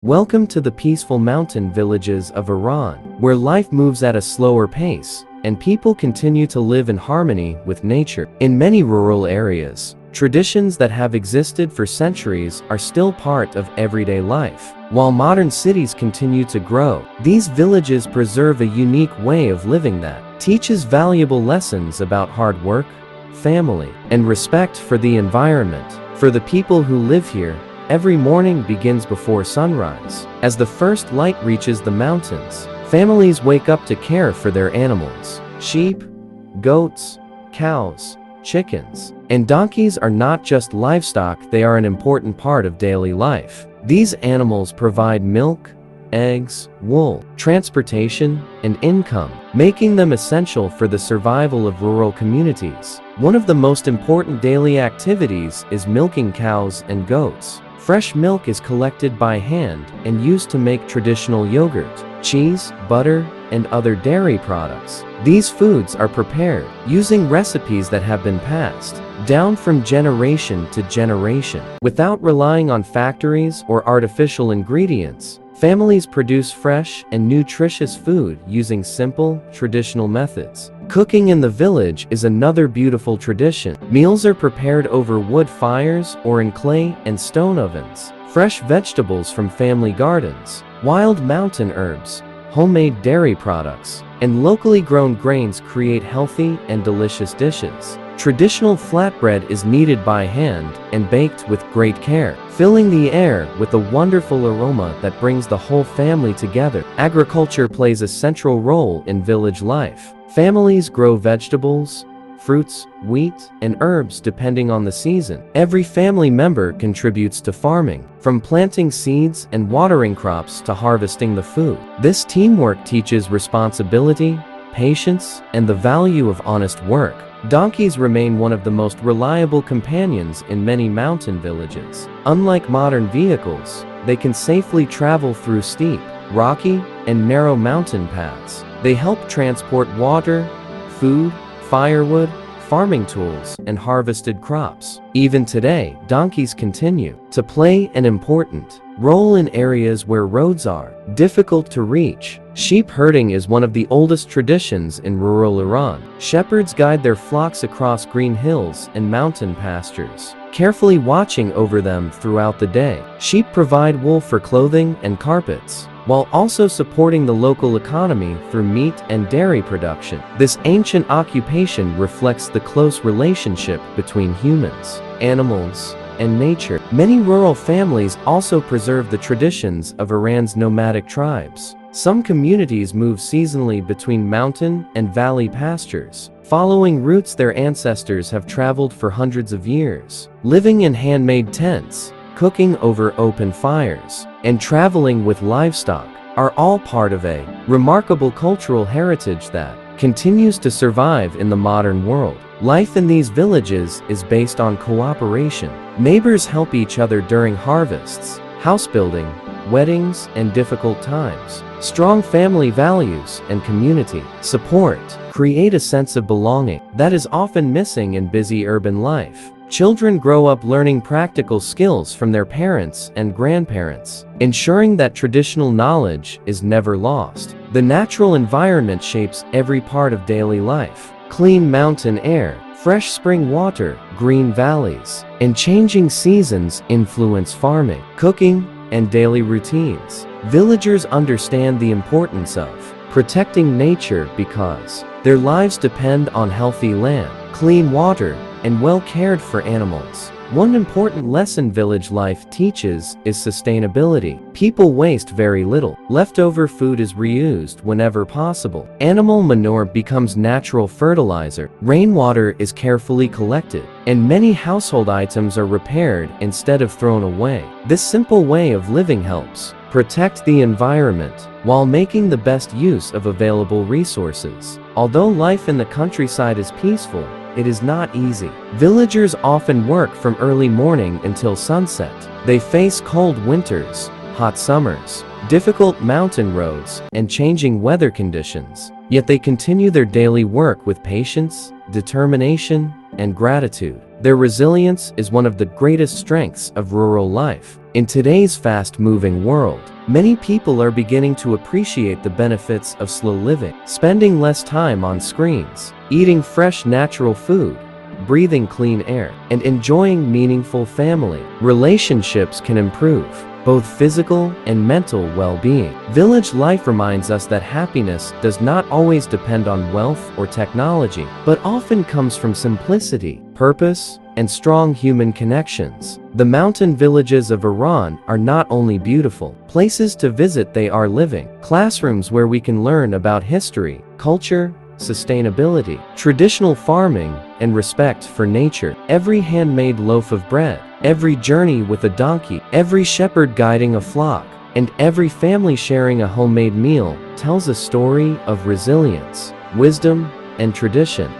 Welcome to the peaceful mountain villages of Iran, where life moves at a slower pace, and people continue to live in harmony with nature. In many rural areas, traditions that have existed for centuries are still part of everyday life. While modern cities continue to grow, these villages preserve a unique way of living that teaches valuable lessons about hard work, family, and respect for the environment. For the people who live here, every morning begins before sunrise. As the first light reaches the mountains, families wake up to care for their animals. Sheep, goats, cows, chickens, and donkeys are not just livestock, they are an important part of daily life. These animals provide milk, eggs, wool, transportation, and income, making them essential for the survival of rural communities. One of the most important daily activities is milking cows and goats. Fresh milk is collected by hand and used to make traditional yogurt, cheese, butter, and other dairy products. These foods are prepared using recipes that have been passed down from generation to generation. Without relying on factories or artificial ingredients, families produce fresh and nutritious food using simple, traditional methods. Cooking in the village is another beautiful tradition. Meals are prepared over wood fires or in clay and stone ovens. Fresh vegetables from family gardens, wild mountain herbs, homemade dairy products, and locally grown grains create healthy and delicious dishes. Traditional flatbread is kneaded by hand and baked with great care, filling the air with a wonderful aroma that brings the whole family together. Agriculture plays a central role in village life. Families grow vegetables, fruits, wheat, and herbs depending on the season. Every family member contributes to farming, from planting seeds and watering crops to harvesting the food. This teamwork teaches responsibility, patience, and the value of honest work. Donkeys remain one of the most reliable companions in many mountain villages. Unlike modern vehicles, they can safely travel through steep, rocky, and narrow mountain paths. They help transport water, food, firewood, farming tools, and harvested crops. Even today, donkeys continue to play an important role in areas where roads are difficult to reach. Sheep herding is one of the oldest traditions in rural Iran. Shepherds guide their flocks across green hills and mountain pastures, carefully watching over them throughout the day. Sheep provide wool for clothing and carpets, while also supporting the local economy through meat and dairy production. This ancient occupation reflects the close relationship between humans, animals, and nature. Many rural families also preserve the traditions of Iran's nomadic tribes. Some communities move seasonally between mountain and valley pastures, following routes their ancestors have traveled for hundreds of years. Living in handmade tents, cooking over open fires, and traveling with livestock are all part of a remarkable cultural heritage that continues to survive in the modern world. Life in these villages is based on cooperation. Neighbors help each other during harvests, house building, weddings, and difficult times. Strong family values and community support create a sense of belonging that is often missing in busy urban life. Children grow up learning practical skills from their parents and grandparents, ensuring that traditional knowledge is never lost. The natural environment shapes every part of daily life. Clean mountain air, fresh spring water, green valleys, and changing seasons influence farming, cooking, and daily routines. Villagers understand the importance of protecting nature because their lives depend on healthy land, clean water, and well-cared for animals. One important lesson village life teaches is sustainability. People waste very little. Leftover food is reused whenever possible. Animal manure becomes natural fertilizer. Rainwater is carefully collected, and many household items are repaired instead of thrown away. This simple way of living helps protect the environment while making the best use of available resources. Although life in the countryside is peaceful, it is not easy. Villagers often work from early morning until sunset. They face cold winters, hot summers, difficult mountain roads, and changing weather conditions. Yet they continue their daily work with patience, determination, and gratitude. Their resilience is one of the greatest strengths of rural life. In today's fast-moving world, many people are beginning to appreciate the benefits of slow living, spending less time on screens, eating fresh natural food, breathing clean air, and enjoying meaningful family relationships can improve both physical and mental well-being. Village life reminds us that happiness does not always depend on wealth or technology, but often comes from simplicity, purpose, and strong human connections. The mountain villages of Iran are not only beautiful places to visit, they are living classrooms where we can learn about history, culture, sustainability, traditional farming, and respect for nature. Every handmade loaf of bread, every journey with a donkey, every shepherd guiding a flock, and every family sharing a homemade meal tells a story of resilience, wisdom, and tradition.